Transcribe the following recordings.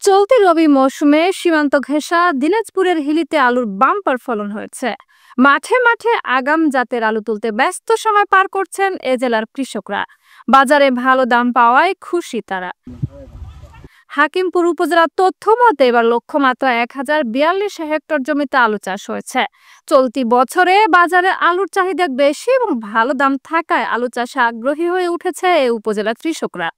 চলতি রবি মৌসুমে সীমান্ত ঘেঁষা দিনাজপুরের হিলিতে আলুর বাম্পার ফলন হয়েছে। মাঠে মাঠে আগাম জাতের আলু তুলতে ব্যস্ত সময় পার করছেন এ জেলার কৃষকরা। বাজারে ভালো দাম পাওয়ায় খুশি তারা। হাকিমপুর উপজেলার তথ্য মতে এবার লক্ষ্যমাত্রা 1042 হেক্টর জমিতে আলু চাষ হয়েছে। চলতি বছরে বাজারে আলুর চাহিদা বেশি এবং ভালো দাম থাকায় আলু চাষে আগ্রহী হয়ে উঠেছে এই উপজেলার কৃষকরা।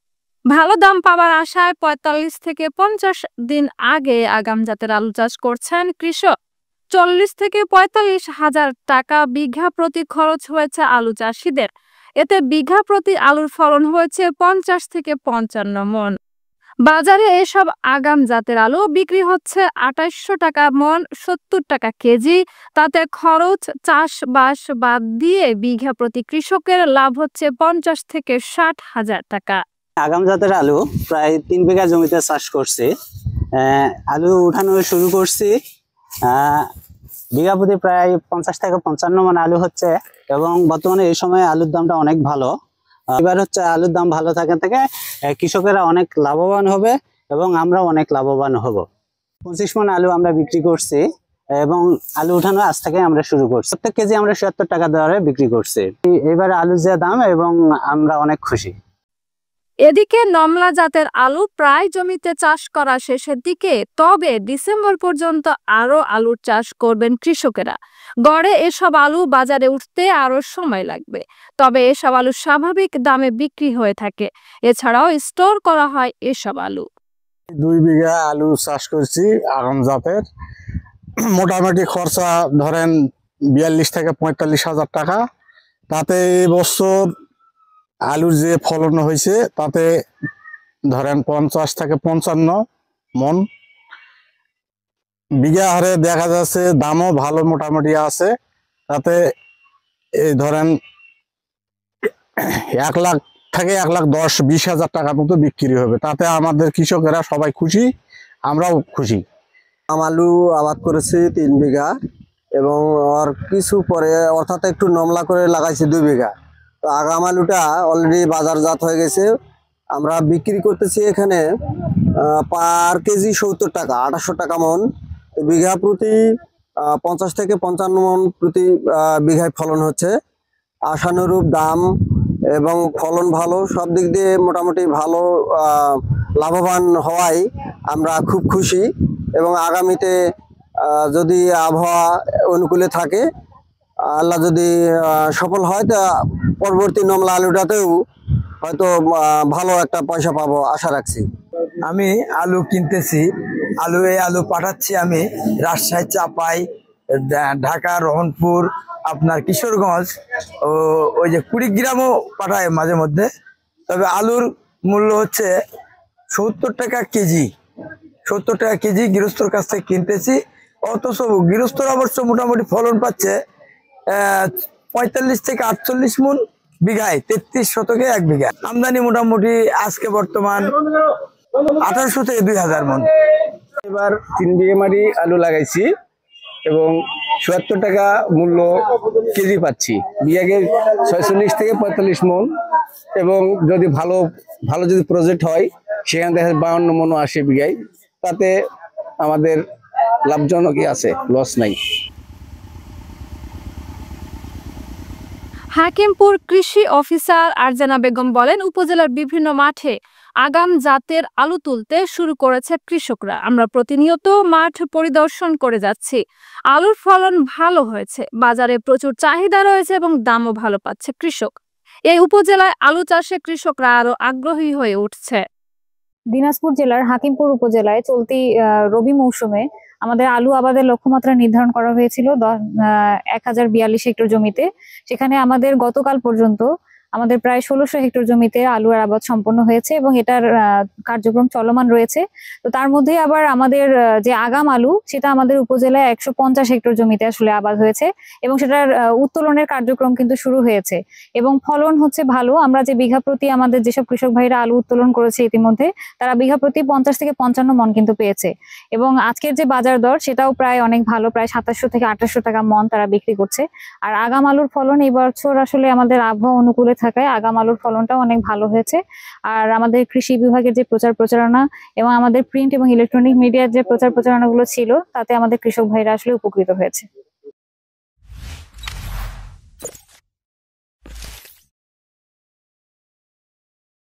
ভালো দাম পাওয়ার আশায় ৪৫ থেকে ৫০ দিন আগে আগাম জাতের আলু চাষ করছেন কৃষক। ৪০ থেকে ৪৫ হাজার টাকা বিঘা প্রতি খরচ হয়েছে আলু চাষিদের। এতে বিঘা প্রতি আলুর ফলন হয়েছে ৫০ থেকে ৫৫ মন। বাজারে এসব আগাম জাতের আলু বিক্রি হচ্ছে ২৮০০ টাকা মন, ৭০ টাকা কেজি। তাতে খরচ চাষবাস বাদ দিয়ে বিঘা প্রতি কৃষকের লাভ হচ্ছে ৫০ থেকে ৬০ হাজার টাকা। আগাম জাতের আলু প্রায় ৩ বিঘা জমিতে চাষ করছি। আলু উঠানো শুরু করছি। বিঘা প্রতি প্রায় ৫০ থেকে ৫৫ মন আলু হচ্ছে এবং বর্তমানে এই সময় আলুর দামটা অনেক ভালো। এবার হচ্ছে আলুর দাম ভালো থাকে থেকে কৃষকেরা অনেক লাভবান হবে এবং আমরাও অনেক লাভবান হব। ২৫ মন আলু আমরা বিক্রি করছি এবং আলু উঠানো আজ থেকে আমরা শুরু করছি। প্রত্যেক কেজি আমরা ৭৬ টাকা দরে বিক্রি করছি। এবার আলুর যে দাম এবং আমরা অনেক খুশি। এদিকে নমলা জাতের আলু প্রায় জমিতে চাষ করা শেষের দিকে, তবে ডিসেম্বর পর্যন্ত আরো আলুর চাষ করবেন কৃষকেরা। গড়ে এসব আলু বাজারে উঠতে আরো সময় লাগবে, তবে এসব আলু স্বাভাবিক দামে বিক্রি হয়ে থাকে। এছাড়াও স্টোর করা হয় এসব আলু। ২ বিঘা আলু চাষ করছি আগাম জাতের। মোটামুটি খরচা ধরেন ৪২ থেকে ৪৫ হাজার টাকা। তাতে এবছর আলুর যে ফলন হয়েছে তাতে ধরেন ৫০ থেকে ৫৫ মন বিঘা হারে দেখা যাচ্ছে। দামও ভালো মোটামুটি আছে। তাতে এই ধরেন ১ লাখ থেকে ১,১০,২০ হাজার টাকার মতো বিক্রি হবে। তাতে আমাদের কৃষকেরা সবাই খুশি, আমরাও খুশি। আলু আবাদ করেছি ৩ বিঘা এবং আর কিছু পরে অর্থাৎ একটু নমলা করে লাগাইছি ২ বিঘা। তো আগাম আলুটা অলরেডি বাজারজাত হয়ে গেছে। আমরা বিক্রি করতেছি এখানে পার কেজি ৭০ টাকা, ২৮০০ টাকা মন। বিঘা প্রতি ৫০ থেকে ৫৫ মন প্রতি বিঘায় ফলন হচ্ছে। আশানুরূপ দাম এবং ফলন ভালো, সব দিক দিয়ে মোটামুটি ভালো লাভবান হওয়ায় আমরা খুব খুশি। এবং আগামীতে যদি আবহাওয়া অনুকূলে থাকে, আল্লাহ যদি সফল হয়, তা পরবর্তী নমলা আলুটাতেও হয়তো ভালো একটা পয়সা পাবো আশা রাখছি। আমি আলু কিনতেছি, এই আলু পাঠাচ্ছি আমি রাজশাহী, চাপাই, ঢাকা, রহনপুর, আপনার কিশোরগঞ্জ, ওই যে কুড়িগ্রামও পাঠায় মাঝে মধ্যে। তবে আলুর মূল্য হচ্ছে ৭০ টাকা কেজি। ৭০ টাকা কেজি গৃহস্থর কাছ থেকে কিনতেছি। অথচ গৃহস্থর অবশ্য মোটামুটি ফলন পাচ্ছে ৪৫ থেকে ৪৮ মন বিঘায়, ৩৩ শতকে ১ বিঘা। আমদানি মোটামুটি আজকে বর্তমান ১৮০০ থেকে ২,০০০ মন। এবার ৩ বিঘা মাটি আলু লাগাইছি এবং ৭৪ টাকা মূল্য কেজি পাচ্ছি। বিঘাকে ৪৬ থেকে ৪৫ মন এবং যদি ভালো যদি প্রজেক্ট হয় সেখানে দেখা যায় ৫২ মনও আসে বিঘায়। তাতে আমাদের লাভজনকই আছে, লস নাই। হাকিমপুর কৃষি অফিসার আরজানা বেগম বলেন, উপজেলার বিভিন্ন মাঠে আগাম জাতের আলু তুলতে শুরু করেছে কৃষকরা। আমরা প্রতিনিয়ত মাঠ পরিদর্শন করে যাচ্ছি। আলুর ফলন ভালো হয়েছে, বাজারে প্রচুর চাহিদা রয়েছে এবং দামও ভালো পাচ্ছে কৃষক। এই উপজেলায় আলু চাষে কৃষকরা আরো আগ্রহী হয়ে উঠছে। দিনাজপুর জেলার হাকিমপুর উপজেলায় চলতি রবি মৌসুমে আমাদের আলু আবাদের লক্ষ্যমাত্রা নির্ধারণ করা হয়েছিল 1042 হেক্টর জমিতে। সেখানে আমাদের গতকাল পর্যন্ত আমাদের প্রায় ১৬০০ হেক্টর জমিতে আলুর আবাদ সম্পন্ন হয়েছে এবং এটার কার্যক্রম চলমান রয়েছে। তো তার মধ্যে আবার আমাদের যে আগাম আলু, সেটা আমাদের উপজেলায় ১৫০ হেক্টর জমিতে আসলে আবাদ হয়েছে এবং সেটার উত্তোলনের কার্যক্রম কিন্তু শুরু হয়েছে এবং ফলন হচ্ছে ভালো। আমরা যে বিঘা প্রতি আমাদের যেসব কৃষক ভাইরা আলু উত্তোলন করেছে ইতিমধ্যে, তারা বিঘা প্রতি ৫০ থেকে ৫৫ মন কিন্তু পেয়েছে এবং আজকের যে বাজার দর সেটাও প্রায় অনেক ভালো, প্রায় ২৭০০ থেকে ২৮০০ টাকা মন তারা বিক্রি করছে। আর আগাম আলুর ফলন এই বছর আসলে আমাদের আবহাওয়া অনুকূলে থাকায় আগাম আলুর ফলনটাও অনেক ভালো হয়েছে। আর আমাদের কৃষি বিভাগের যে প্রচার প্রচারণা এবং আমাদের প্রিন্ট এবং ইলেকট্রনিক মিডিয়ার যে প্রচার প্রচারণাগুলো ছিল, তাতে আমাদের কৃষক ভাইরা আসলে উপকৃত হয়েছে।